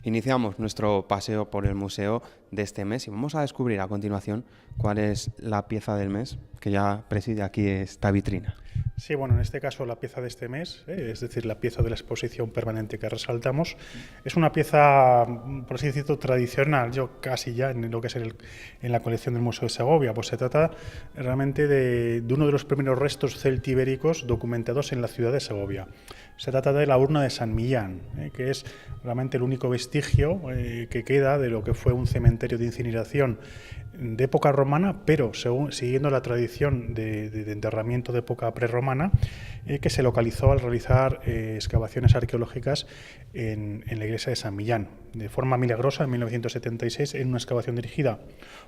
Iniciamos nuestro paseo por el museo de este mes y vamos a descubrir a continuación cuál es la pieza del mes que ya preside aquí esta vitrina. Sí, bueno, en este caso la pieza de este mes, es decir, la pieza de la exposición permanente que resaltamos, es una pieza, por así decirlo, tradicional, yo casi ya en lo que es en la colección del Museo de Segovia. Pues se trata realmente de uno de los primeros restos celtibéricos documentados en la ciudad de Segovia. Se trata de la urna de San Millán, que es realmente el único vestigio que queda de lo que fue un cementerio de incineración de época romana, pero siguiendo la tradición de enterramiento de época prerromana, que se localizó al realizar excavaciones arqueológicas en la iglesia de San Millán. De forma milagrosa, en 1976, en una excavación dirigida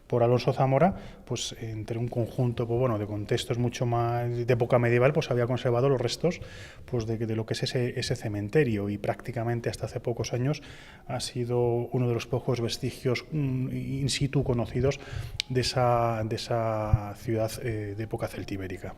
por Alonso Zamora, pues entre un conjunto de contextos mucho más de época medieval, pues había conservado los restos pues de lo que es ese cementerio, y prácticamente hasta hace pocos años ha sido uno de los pocos vestigios in situ conocidos de esa ciudad de época celtibérica.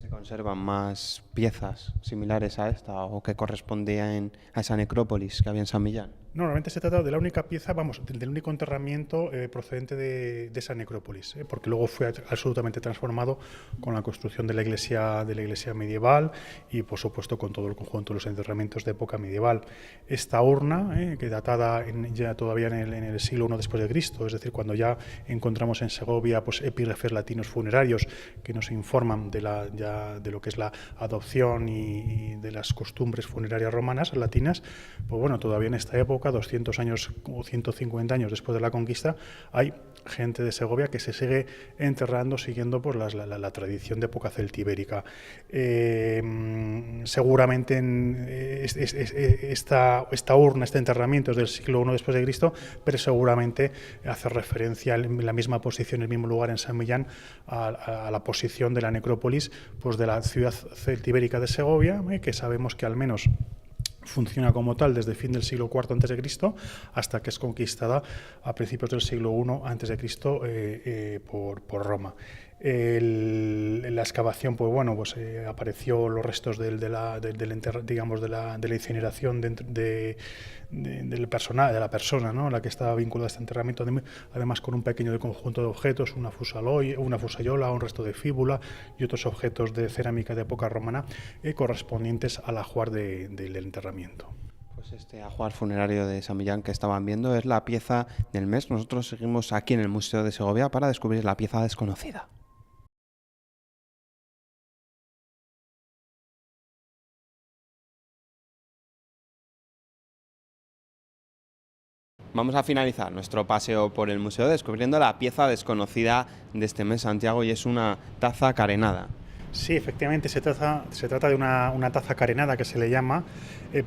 ¿Se conservan más piezas similares a esta o que correspondían a esa necrópolis que había en San Millán? Normalmente se trata de la única pieza, del único enterramiento procedente de esa necrópolis, porque luego fue absolutamente transformado con la construcción de la iglesia medieval y, por supuesto, con todo el conjunto de los enterramientos de época medieval. Esta urna, que datada ya todavía en el siglo I después de Cristo, es decir, cuando ya encontramos en Segovia pues epígrafes latinos funerarios que nos informan de lo que es la adopción y de las costumbres funerarias romanas latinas, pues bueno, todavía en esta época, 200 años o 150 años después de la conquista, hay gente de Segovia que se sigue enterrando siguiendo pues, la tradición de época celtibérica. Seguramente esta urna, este enterramiento es del siglo I después de Cristo, pero seguramente hace referencia en la misma posición, en el mismo lugar en San Millán, a la posición de la necrópolis pues, de la ciudad celtibérica de Segovia, que sabemos que al menos funciona como tal desde el fin del siglo IV a.C. hasta que es conquistada a principios del siglo I a.C. por Roma. La excavación, pues bueno, apareció los restos de la incineración del personal, de la persona, ¿no?, a la que estaba vinculada a este enterramiento, además con un pequeño conjunto de objetos, una fusayola, un resto de fíbula y otros objetos de cerámica de época romana correspondientes al ajuar del enterramiento. Pues este ajuar funerario de San Millán que estaban viendo es la pieza del mes. Nosotros seguimos aquí en el Museo de Segovia para descubrir la pieza desconocida. Vamos a finalizar nuestro paseo por el museo descubriendo la pieza desconocida de este mes, Santiago, y es una taza carenada. Sí, efectivamente, se trata de una taza carenada, que se le llama,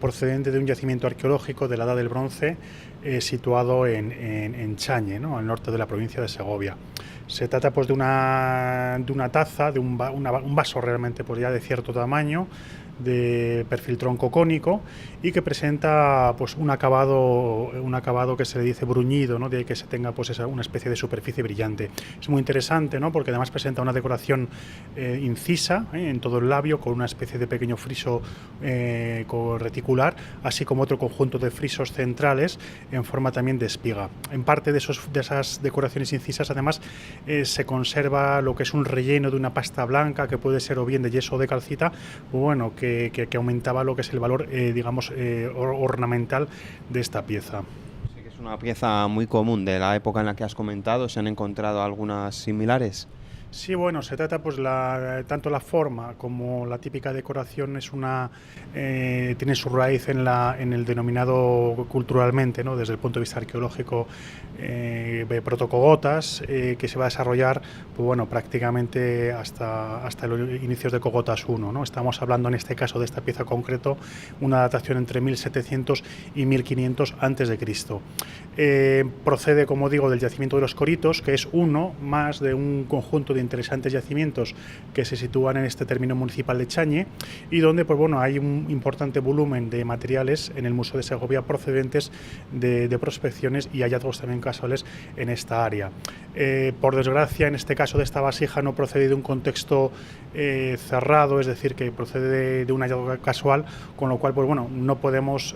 procedente de un yacimiento arqueológico de la Edad del Bronce, situado en Chañe, ¿no?, al norte de la provincia de Segovia. Se trata pues de una taza, de un vaso realmente pues ya de cierto tamaño, de perfil troncocónico, y que presenta pues un acabado que se le dice bruñido, ¿no?, de que se tenga pues una especie de superficie brillante. Es muy interesante, ¿no?, porque además presenta una decoración incisa en todo el labio, con una especie de pequeño friso reticular, así como otro conjunto de frisos centrales en forma también de espiga. En parte de esas decoraciones incisas, además, se conserva lo que es un relleno de una pasta blanca, que puede ser o bien de yeso o de calcita, bueno, que aumentaba lo que es el valor, ornamental de esta pieza. Sí, que es una pieza muy común de la época en la que has comentado. ¿Se han encontrado algunas similares? Sí, bueno, se trata pues tanto la forma como la típica decoración tiene su raíz en el denominado culturalmente, ¿no?, desde el punto de vista arqueológico, protocogotas, que se va a desarrollar pues bueno, prácticamente hasta los inicios de Cogotas I, ¿no? Estamos hablando en este caso de esta pieza concreto, una datación entre 1700 y 1500 a.C. Procede, como digo, del yacimiento de los Coritos, que es uno más de un conjunto de de interesantes yacimientos que se sitúan en este término municipal de Chañe y donde pues, bueno, hay un importante volumen de materiales en el Museo de Segovia procedentes de prospecciones y hallazgos también casuales en esta área. Por desgracia, en este caso de esta vasija no procede de un contexto cerrado, es decir, que procede de un hallazgo casual, con lo cual pues, bueno, no tenemos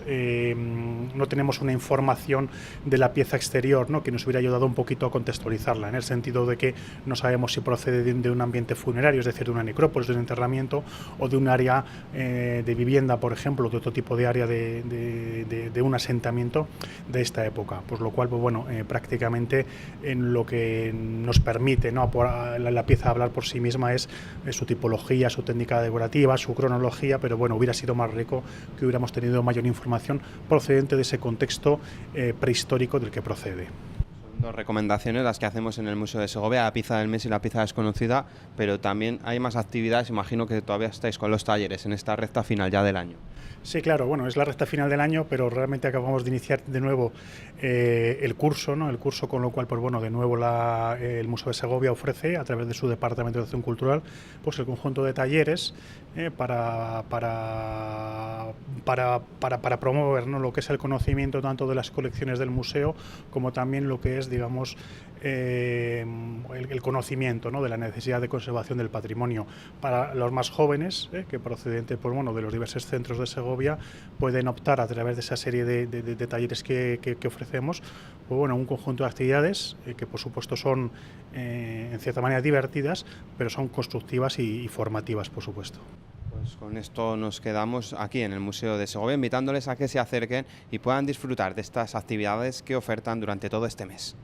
una información de la pieza exterior, ¿no?, que nos hubiera ayudado un poquito a contextualizarla, en el sentido de que no sabemos si procede de un ambiente funerario, es decir, de una necrópolis, de un enterramiento o de un área de vivienda, por ejemplo, de otro tipo de área de un asentamiento de esta época, pues lo cual, pues bueno, prácticamente en lo que nos permite, ¿no?, la pieza hablar por sí misma es su tipología, su técnica decorativa, su cronología, pero bueno, hubiera sido más rico que hubiéramos tenido mayor información procedente de ese contexto prehistórico del que procede. Son dos recomendaciones las que hacemos en el Museo de Segovia, la pieza del mes y la pieza desconocida, pero también hay más actividades, imagino que todavía estáis con los talleres en esta recta final ya del año. Sí, claro, bueno, es la recta final del año, pero realmente acabamos de iniciar de nuevo el curso, ¿no? El curso, con lo cual, pues bueno, de nuevo el Museo de Segovia ofrece, a través de su Departamento de Acción Cultural, pues el conjunto de talleres para promover, ¿no?, lo que es el conocimiento tanto de las colecciones del museo como también lo que es, digamos, el conocimiento, ¿no?, de la necesidad de conservación del patrimonio. Para los más jóvenes, que procedentes, pues bueno, de los diversos centros de Segovia, pueden optar a través de esa serie de talleres que ofrecemos, pues bueno, un conjunto de actividades que por supuesto son en cierta manera divertidas, pero son constructivas y formativas, por supuesto. Pues con esto nos quedamos aquí en el Museo de Segovia, invitándoles a que se acerquen y puedan disfrutar de estas actividades que ofertan durante todo este mes.